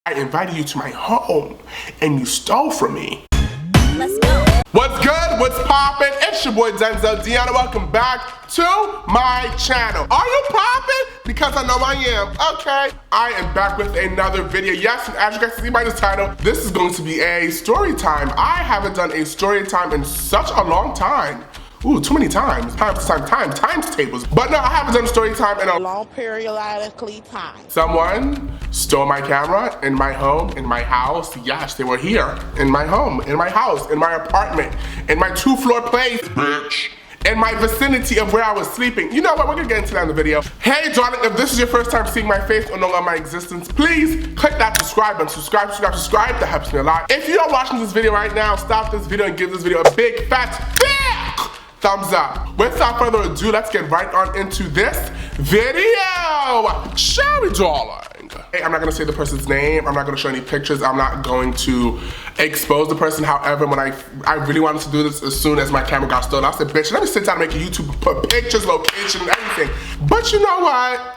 I invited you to my home and you stole from me. Let's go. What's good? What's poppin'? It's your boy Denzel Deanna. Welcome back to my channel. Are you poppin'? Because I know I am. Okay. I am back with another video. Yes, and as you guys can see by this title, this is going to be a story time. I haven't done a story time in such a long time. Ooh, too many times. Times tables. But no, I haven't done story time in a long periodically time. Someone stole my camera in my home, in my house. Yes, they were here. In my home, in my house, in my apartment, in my 2-floor place, bitch. In my vicinity of where I was sleeping. You know what, we're gonna get into that in the video. Hey darling, if this is your first time seeing my face or knowing of my existence, please click that subscribe button. Subscribe, that helps me a lot. If you are watching this video right now, stop this video and give this video a big fat thumbs up. Without further ado, let's get right on into this video. Shall we, darling? Hey, I'm not gonna say the person's name. I'm not gonna show any pictures. I'm not going to expose the person. However, when I really wanted to do this as soon as my camera got stolen, I said, bitch, let me sit down and make a YouTube, put pictures, location, and everything. But you know what?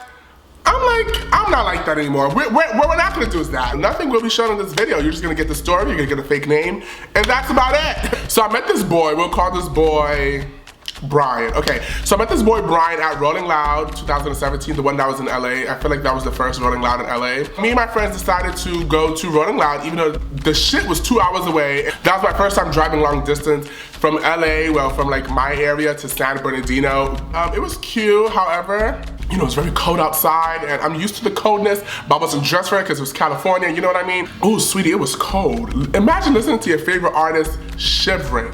I'm not like that anymore. What we're not gonna do is that. Nothing will be shown in this video. You're just gonna get the story, you're gonna get a fake name, and that's about it. So I met this boy, we'll call this boy Brian. Okay, so I met this boy Brian at Rolling Loud 2017, the one that was in LA. I feel like that was the first Rolling Loud in LA. Me and my friends decided to go to Rolling Loud, even though the shit was 2 hours away. That was my first time driving long distance from LA, well, from like my area to San Bernardino. It was cute, however, you know, it's very cold outside and I'm used to the coldness, but I wasn't dressed right because it was California, you know what I mean? Oh, sweetie, it was cold. Imagine listening to your favorite artist shivering.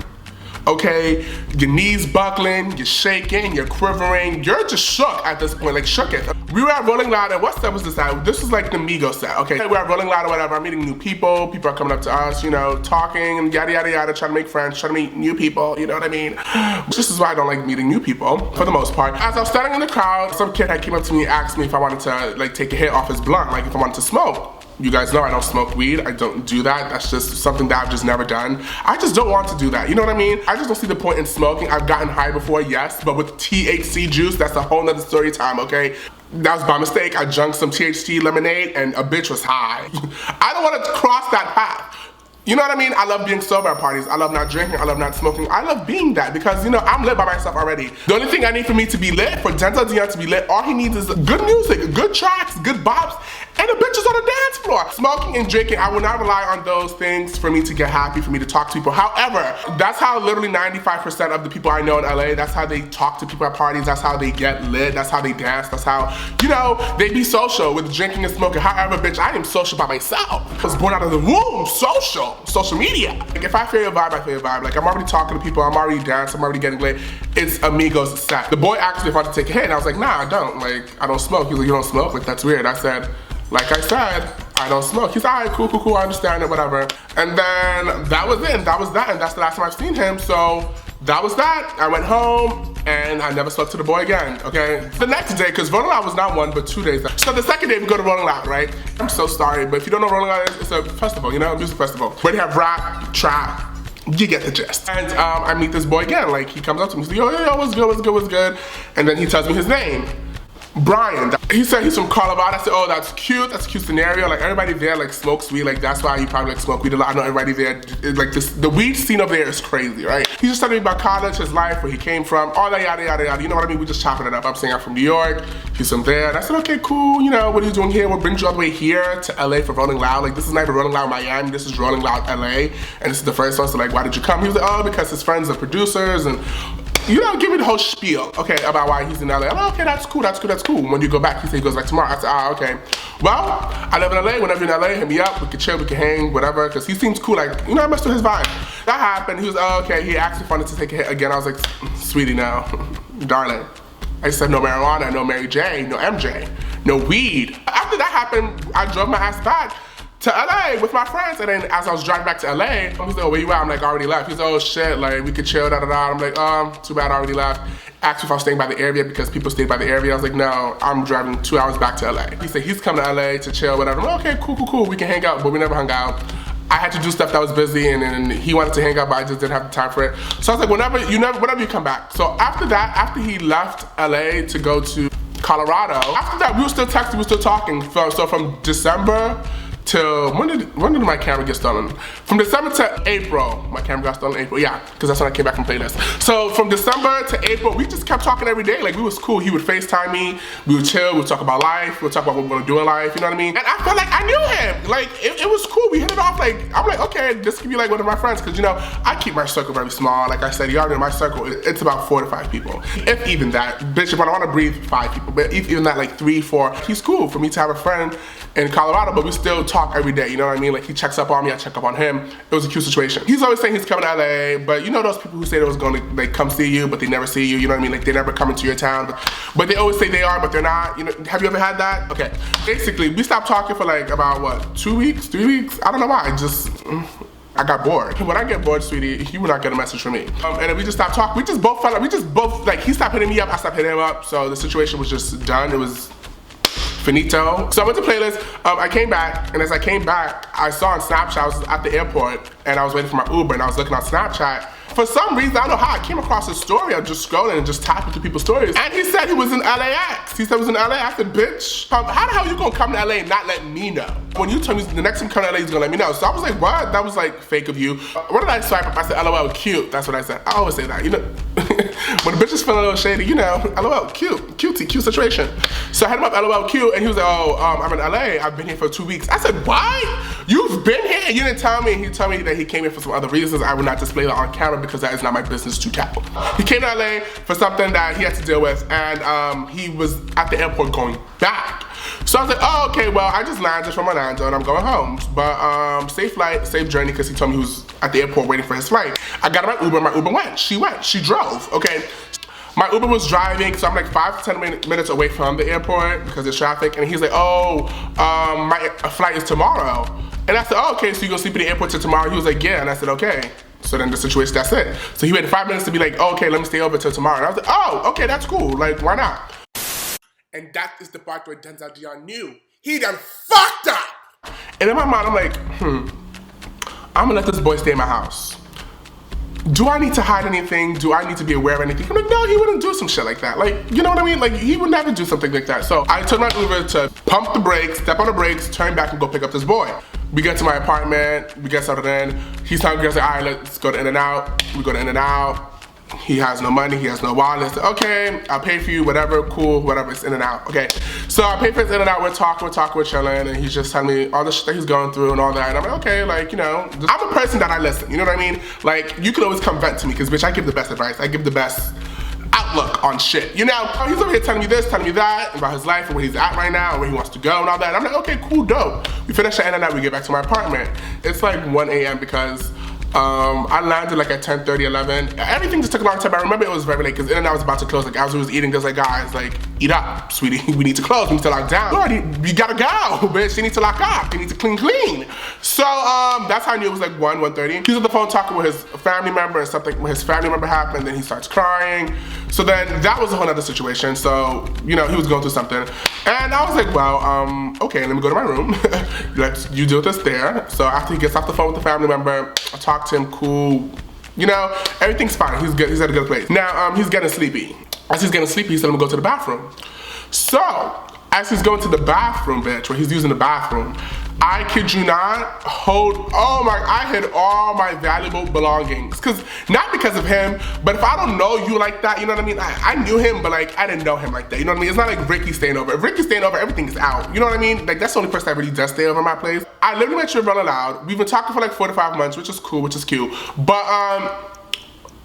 Okay, your knees buckling, you're shaking, you're quivering, you're just shook at this point, like shook it. We were at Rolling Loud, and what set was this at? This was like the Migos set, okay? We're at Rolling Loud or whatever, I'm meeting new people are coming up to us, you know, talking and yada yada yada, trying to make friends, trying to meet new people, you know what I mean? This is why I don't like meeting new people, for the most part. As I was standing in the crowd, some kid had came up to me and asked me if I wanted to like take a hit off his blunt, like if I wanted to smoke. You guys know I don't smoke weed, I don't do that. That's just something that I've just never done. I just don't want to do that, you know what I mean? I just don't see the point in smoking. I've gotten high before, yes, but with THC juice, that's a whole nother story time, okay? That was by mistake. I drank some THC lemonade and a bitch was high. I don't want to cross that path. You know what I mean? I love being sober at parties. I love not drinking. I love not smoking. I love being that because, you know, I'm lit by myself already. The only thing I need for me to be lit, for Denzel Deanna to be lit, all he needs is good music, good tracks, good bops, and the bitches on the dance floor. Smoking and drinking, I will not rely on those things for me to get happy, for me to talk to people. However, that's how literally 95% of the people I know in LA, that's how they talk to people at parties, that's how they get lit, that's how they dance, that's how, you know, they be social with drinking and smoking. However, bitch, I am social by myself. I was born out of the womb, social media. Like if I feel your vibe, I feel your vibe. Like I'm already talking to people, I'm already dancing, I'm already getting lit. It's Amigos set. The boy asked me if I wanted to take a hit and I was like, nah, I don't. Like, I don't smoke. He was like, you don't smoke? Like, that's weird. I said, like I said, I don't smoke. He's alright, cool, I understand it, whatever. And then that was it, that was that, and that's the last time I've seen him, so that was that. I went home, and I never spoke to the boy again, okay? The next day, because Rolling Loud was not 1, but 2 days. So the second day, we go to Rolling Loud, right? I'm so sorry, but if you don't know Rolling Loud, it's a festival, you know, a music festival, where they have rap, trap, you get the gist. And I meet this boy again, like, he comes up to me, he's like, yo, what's good? And then he tells me his name. Brian. He said he's from Colorado. I said, oh, that's cute scenario. Like everybody there like smokes weed, like that's why you probably like smoke weed a lot. I know everybody there, like this, the weed scene over there is crazy, right? He's just telling me about college, his life, where he came from, all that yada yada yada. You know what I mean? We just chopping it up. I'm saying I'm from New York, he's from there. And I said, okay, cool, you know, what are you doing here? What brings you all the way here to LA for Rolling Loud? Like this is not even Rolling Loud Miami, this is Rolling Loud LA. And this is the first one, so like, why did you come? He was like, oh, because his friends are producers and you know, give me the whole spiel, okay, about why he's in LA. I'm like, okay, that's cool. When you go back, he said he goes back tomorrow. I said, okay. Well, I live in LA. Whenever you're in LA, hit me up. We can chill, we can hang, whatever, because he seems cool. Like, you know, I messed with his vibe. That happened. He was, oh, okay. He asked if I wanted to take a hit again. I was like, sweetie, no, darling. I said, no marijuana, no Mary J, no MJ, no weed. After that happened, I drove my ass back to LA with my friends, and then as I was driving back to LA, he's like, oh, where you at? I'm like, I already left. He's like, oh shit, like we could chill, da da da. I'm like, too bad I already left. Asked me if I was staying by the area because people stayed by the area. I was like, no, I'm driving 2 hours back to LA. He said he's coming to LA to chill, whatever. I'm like, okay, cool, we can hang out, but we never hung out. I had to do stuff that was busy, and then he wanted to hang out, but I just didn't have the time for it. So I was like, whenever you come back. So after that, after he left LA to go to Colorado, after that we were still texting, we were still talking. So from December till, when did my camera get stolen? From December to April, my camera got stolen in April, yeah, because that's when I came back from playlist. So from December to April, we just kept talking every day, like we was cool. He would FaceTime me, we would chill, we would talk about life, we would talk about what we're gonna do in life, you know what I mean? And I felt like I knew him, like it was cool, we hit it off, like, I'm like, okay, this could be like one of my friends, because you know, I keep my circle very small, like I said, you already know my circle, it's about 4 to 5 people. If even that, bitch, if I don't wanna breathe, 5 people, but if even that, like 3, 4, he's cool for me to have a friend in Colorado, but we still talk every day, you know what I mean? Like he checks up on me, I check up on him. It was a cute situation. He's always saying he's coming to LA, but you know those people who say they was going to like come see you, but they never see you, you know what I mean? Like they never come into your town, but they always say they are, but they're not. You know, have you ever had that? Okay. Basically, we stopped talking for like about what, 2 weeks, 3 weeks? I don't know why, I got bored. When I get bored, sweetie, you will not get a message from me. And then we just stopped talking. We just both like, he stopped hitting me up, I stopped hitting him up, so the situation was just done. It was finito. So I went to playlist, I came back, and as I came back, I saw on Snapchat, I was at the airport, and I was waiting for my Uber, and I was looking on Snapchat. For some reason, I don't know how, I came across his story. I'm just scrolling and just tapping through people's stories. And he said he was in LAX. He said he was in LA. I said, bitch, how the hell you gonna come to LA and not let me know? When you told me the next time you come to LA, he's gonna let me know. So I was like, what? That was like fake of you. What did I swipe up? I said, LOL, cute. That's what I said. I always say that, you know. When the bitch is feeling a little shady, you know, LOL, cute, cute situation. So I had him up, LOL, cute, and he was like, oh, I'm in LA. I've been here for 2 weeks. I said, what? You've been here? And you didn't tell me. He told me that he came here for some other reasons. I would not display that on camera because that is not my business to tell. He came to LA for something that he had to deal with, and he was at the airport going back. So I was like, oh, okay, well, I just landed from Orlando and I'm going home. But safe flight, safe journey, because he told me he was at the airport waiting for his flight. I got in my Uber went, she drove, okay? My Uber was driving, so I'm like 5 to 10 minutes away from the airport because there's traffic, and he's like, oh, my flight is tomorrow. And I said, oh, okay, so you gonna sleep at the airport till tomorrow? He was like, yeah, and I said, okay. So then the situation, that's it. So he waited 5 minutes to be like, oh, okay, let me stay over till tomorrow. And I was like, oh, okay, that's cool, like, why not? And that is the part where Denzel Dion knew. He done fucked up! And in my mind, I'm like, I'm gonna let this boy stay in my house. Do I need to hide anything? Do I need to be aware of anything? I'm like, no, he wouldn't do some shit like that. Like, you know what I mean? Like, he would never do something like that. So I took my Uber to pump the brakes, step on the brakes, turn back and go pick up this boy. We get to my apartment, we get settled in. He's telling me, all right, let's go to In-N-Out. We go to In-N-Out. He has no money, he has no wallet. So, okay, I'll pay for you, whatever, cool, whatever, it's In-N-Out, okay. So I pay for his In-N-Out, we're talking, we're chilling, and he's just telling me all the shit that he's going through and all that. And I'm like, okay, like, you know, I'm a person that I listen, you know what I mean? Like, you can always come vent to me, because bitch, I give the best advice, I give the best outlook on shit, you know? He's over here telling me this, telling me that, about his life and where he's at right now, and where he wants to go and all that. And I'm like, okay, cool, dope. We finish the In-N-Out, we get back to my apartment. It's like 1 a.m. because I landed like at 10:30, 11. Everything just took a long time. I remember it was very late because In-N-Out was about to close. Like as we was eating, just like, guys, like, eat up, sweetie. We need to close, we need to lock down. Lord, you gotta go, bitch. You need to lock up, you need to clean. So that's how I knew it was like 1:30. He's on the phone talking with his family member and something, when his family member happened, then he starts crying. So then that was a whole other situation. So, you know, he was going through something. And I was like, well, okay, let me go to my room. You deal with this there. So after he gets off the phone with the family member, I talk to him, cool. You know, everything's fine. He's good. He's at a good place. Now, he's getting sleepy. As he's getting sleepy, he said, I'm gonna go to the bathroom. So, as he's going to the bathroom, bitch, where he's using the bathroom, I kid you not, I hid all my valuable belongings. Not because of him, but if I don't know you like that, you know what I mean? I knew him, but like, I didn't know him like that, you know what I mean? It's not like Ricky staying over. If Ricky's staying over, everything's out, you know what I mean? Like, that's the only person that really does stay over my place. I literally made sure to run loud. We've been talking for like 4 to 5 months, which is cool, which is cute. But,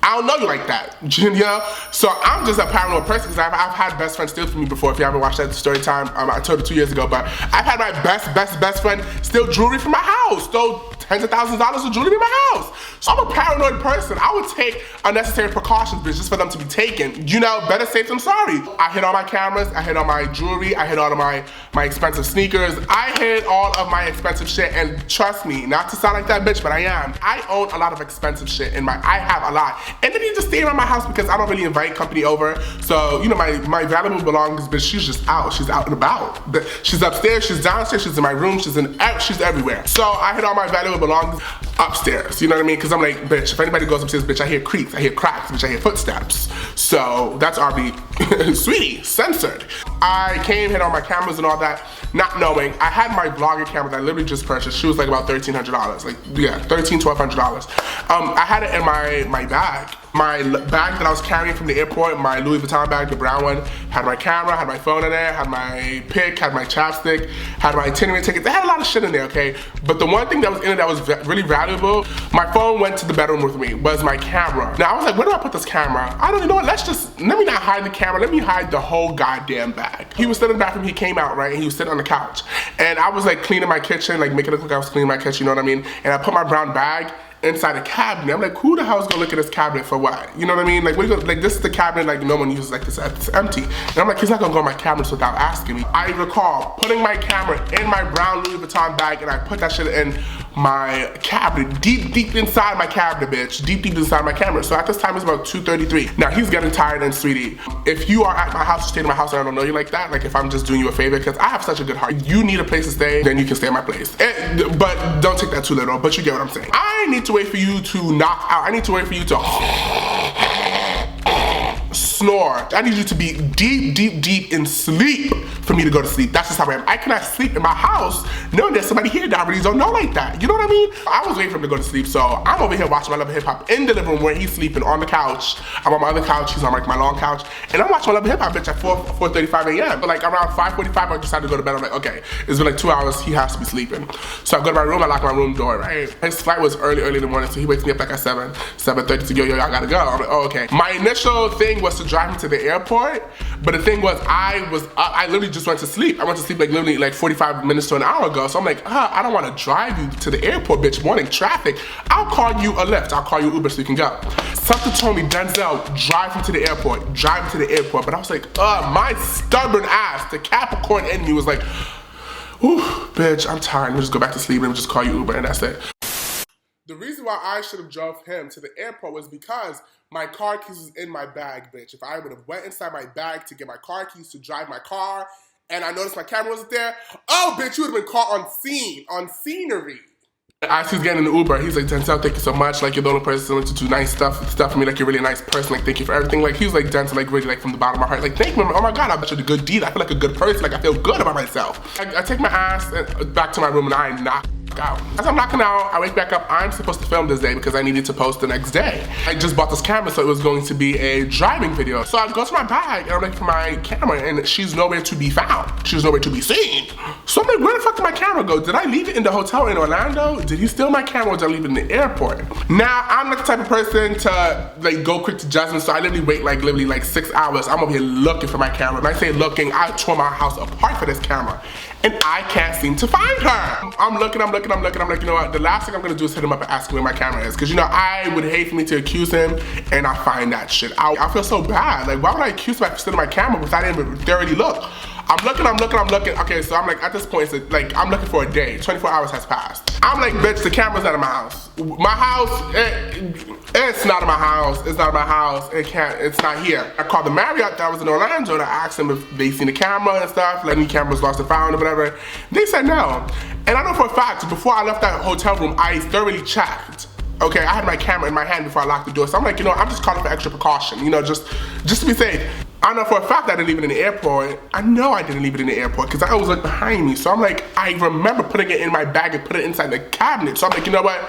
I don't know you like that, you know? So I'm just a paranoid person because I've had best friends steal from me before. If you haven't watched that story time, I told it 2 years ago, but I've had my best friend steal jewelry from my house, stole tens of thousands of dollars of jewelry from my house. So I'm a paranoid person. I would take unnecessary precautions, bitch, just for them to be taken. You know, better safe than sorry. I hid all my cameras, I hid all my jewelry, I hid all of my expensive sneakers, I hid all of my expensive shit, and trust me, not to sound like that bitch, but I am. I own a lot of expensive shit I have a lot. And then you just stay around my house because I don't really invite company over. So, you know, my valuable belongings, bitch, she's just out. She's out and about. She's upstairs, she's downstairs, she's in my room, she's everywhere. So I hid all my valuable belongings. upstairs, you know what I mean? Because I'm like, bitch, if anybody goes upstairs, bitch, I hear creaks, I hear cracks, bitch, I hear footsteps. So that's RB, sweetie, censored. I came, hit on my cameras and all that, not knowing. I had my vlogger camera that I literally just purchased. She was like about $1,300, like, yeah, $1,300–1,200. I had it in my bag. My bag that I was carrying from the airport, my Louis Vuitton bag, the brown one, had my camera, had my phone in there, had my pic, had my chapstick, had my itinerary ticket. They had a lot of shit in there, okay? But the one thing that was in it that was really valuable, my phone went to the bedroom with me, was my camera. Now I was like, where do I put this camera? I don't even know what, let me not hide the camera, let me hide the whole goddamn bag. He was sitting in the bathroom, he came out, right? And he was sitting on the couch. And I was like cleaning my kitchen, like making it look like I was cleaning my kitchen, you know what I mean? And I put my brown bag inside a cabinet. I'm like, who the hell is gonna look at this cabinet for what? You know what I mean? Like, what are you gonna, like, this is the cabinet like no one uses, like this, it's empty. And I'm like, he's not gonna go in my cabinets without asking me. I recall putting my camera in my brown Louis Vuitton bag and I put that shit in my cabinet, deep inside my cabinet, bitch. Deep inside my camera. So at this time it's about 2:33. Now he's getting tired, and sweetie, if you are at my house, stay at my house and I don't know you like that, like if I'm just doing you a favor, because I have such a good heart. If you need a place to stay, then you can stay at my place. But don't take that too literal, but you get what I'm saying. I need to wait for you to knock out. I need to wait for you to snore. I need you to be deep in sleep for me to go to sleep. That's just how I am. I cannot sleep in my house knowing there's somebody here that I really don't know like that. You know what I mean? I was waiting for him to go to sleep, so I'm over here watching my Love and Hip Hop in the living room where he's sleeping on the couch. I'm on my other couch, he's on like my long couch, and I'm watching my Love and Hip Hop, bitch, at 4:35 a.m. But like around 5:45, I decided to go to bed. I'm like, okay, it's been like 2 hours, he has to be sleeping. So I go to my room, I lock my room door, right? His flight was early in the morning, so he wakes me up like at 7:30 to go, yo, I gotta go. I'm like, oh, okay. My initial thing was to drive him to the airport, but the thing was, I literally just went to sleep. I went to sleep like literally like 45 minutes to an hour ago. So I'm like, I don't want to drive you to the airport, bitch. Morning traffic. I'll call you a Lyft. I'll call you Uber so you can go. Something told me, Denzel, drive him to the airport. Drive him to the airport. But I was like, my stubborn ass, the Capricorn in me was like, ooh, bitch, I'm tired. Let me just go back to sleep and just call you Uber and that's it. The reason why I should have drove him to the airport was because my car keys was in my bag, bitch. If I would have went inside my bag to get my car keys to drive my car, and I noticed my camera wasn't there, oh, bitch, you would have been caught on scenery. As he's getting in the Uber, he's like, Denzel, thank you so much. Like, you're the only person to do nice stuff for me. Like, you're really a nice person. Like, thank you for everything. Like, he was like, Denzel, like, really, like, from the bottom of my heart. Like, thank you, oh my God, I bet you the good deed. I feel like a good person. Like, I feel good about myself. I take my ass back to my room and I knock out. As I'm knocking out, I wake back up. I'm supposed to film this day because I needed to post the next day. I just bought this camera, so it was going to be a driving video. So I go to my bag and I'm looking for my camera and she's nowhere to be found. She's nowhere to be seen. So I'm like, where the fuck did my camera go? Did I leave it in the hotel in Orlando? Did he steal my camera or did I leave it in the airport? Now, I'm not the type of person to like go quick to judgment, so I literally wait like literally like 6 hours. I'm over here looking for my camera. When I say looking, I tore my house apart for this camera. And I can't seem to find her. I'm looking, I'm like, you know what? The last thing I'm gonna do is hit him up and ask him where my camera is. Cause you know, I would hate for me to accuse him and I find that shit. I feel so bad. Like, why would I accuse him of stealing my camera because I didn't even thoroughly look? I'm looking. Okay, so I'm like, at this point, it's like, I'm looking for a day. 24 hours has passed. I'm like, bitch, the camera's not in my house. My house, it's not in my house. It's not in my house. It's not here. I called the Marriott that was in Orlando and I asked them if they seen the camera and stuff, like any cameras lost and found or whatever. They said no. And I know for a fact, before I left that hotel room, I thoroughly checked. Okay, I had my camera in my hand before I locked the door. So I'm like, you know, I'm just calling for extra precaution, you know, just to be safe. I know for a fact I didn't leave it in the airport. I know I didn't leave it in the airport because I was like behind me. So I'm like, I remember putting it in my bag and put it inside the cabinet. So I'm like, you know what?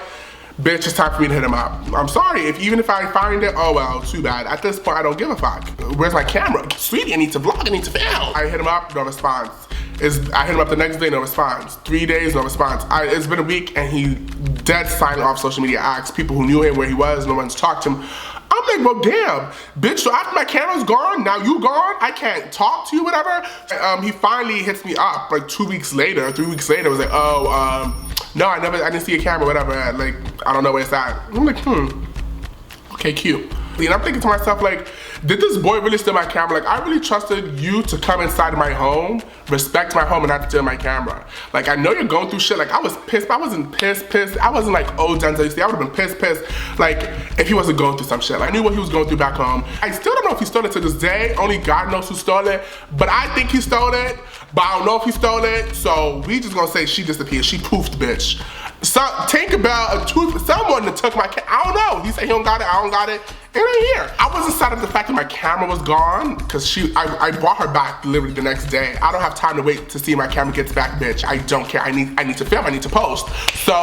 Bitch, it's time for me to hit him up. I'm sorry, even if I find it, oh well, too bad. At this point, I don't give a fuck. Where's my camera? Sweetie, I need to vlog, I need to film. I hit him up, no response. I hit him up the next day, no response. 3 days, no response. It's been a week and he dead silent off social media. I asked people who knew him where he was, no one's talked to him. I'm like, well, damn, bitch, so after my camera's gone, now you gone, I can't talk to you, whatever. He finally hits me up like 2 weeks later, 3 weeks later, was like, oh, no, I didn't see a camera, whatever, like, I don't know where it's at. I'm like, okay, cute. And I'm thinking to myself, like, did this boy really steal my camera? Like, I really trusted you to come inside my home, respect my home, and not steal my camera. Like, I know you're going through shit. Like, I was pissed, but I wasn't pissed. I wasn't like, oh, Denzel, you see, I would've been pissed. Like, if he wasn't going through some shit. Like, I knew what he was going through back home. I still don't know if he stole it to this day. Only God knows who stole it. But I think he stole it, but I don't know if he stole it. So we just gonna say she disappeared. She poofed, bitch. So Tinkerbell, someone that took my camera. I don't know. He said he don't got it. I don't got it. It ain't here. I wasn't sad at the fact that my camera was gone because I brought her back literally the next day. I don't have time to wait to see my camera gets back, bitch. I don't care. I need to film. I need to post. So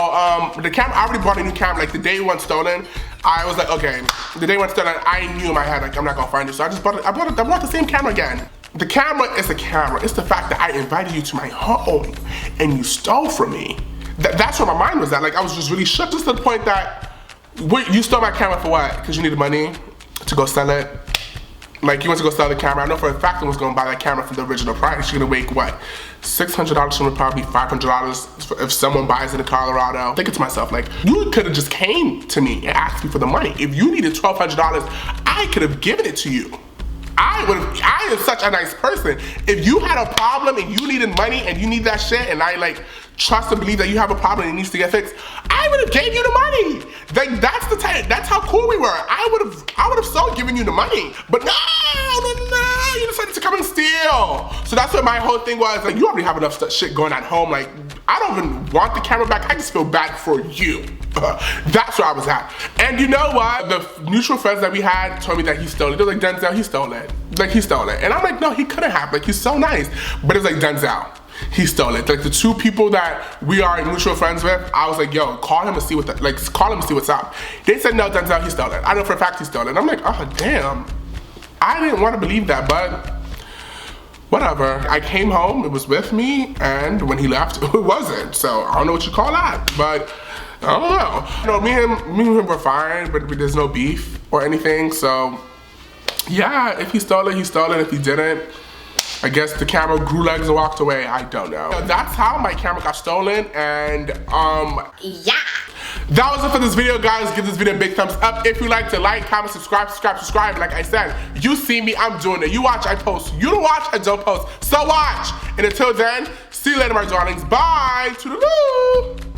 the camera. I already bought a new camera. Like the day it went stolen, I was like, okay. The day it went stolen, I knew in my head like I'm not gonna find it. So I just bought it. I bought the same camera again. The camera is a camera. It's the fact that I invited you to my home and you stole from me. That's where my mind was at. Like I was just really shook, just to the point that. You stole my camera for what? Because you needed money to go sell it? Like you went to go sell the camera. I know for a fact I was going to buy that camera for the original price. You're going to make what? $600 from it, probably $500 if someone buys it in Colorado. Thinking to myself, like, you could have just came to me and asked me for the money. If you needed $1,200, I could have given it to you. I am such a nice person. If you had a problem and you needed money and you need that shit and I like trust and believe that you have a problem and it needs to get fixed, I would have gave you the money. Like that's how cool we were. I would have so given you the money. But no, you decided to come and steal. So that's what my whole thing was. Like you already have enough shit going at home. Like I don't even want the camera back. I just feel bad for you. That's where I was at. And you know what? The mutual friends that we had told me that he stole it. They were like, Denzel, he stole it. Like he stole it. And I'm like, no, he couldn't have. Like he's so nice. But it's like, Denzel, he stole it. Like the two people that we are mutual friends with, I was like, yo, call him and see call him and see what's up. They said, no, Denzel, he stole it. I know for a fact he stole it. And I'm like, oh, damn. I didn't want to believe that, but whatever. I came home, it was with me, and when he left, it wasn't. So I don't know what you call that, but I don't know. You know, me and him were fine, but there's no beef or anything. So yeah, if he stole it, he stole it. If he didn't, I guess the camera grew legs and walked away. I don't know. That's how my camera got stolen, and Yeah. that was it for this video, guys. Give this video a big thumbs up. If you like to like, comment, subscribe. Like I said, you see me, I'm doing it. You watch, I post. You don't watch, I don't post. So watch. And until then, see you later, my darlings. Bye. Toodaloo.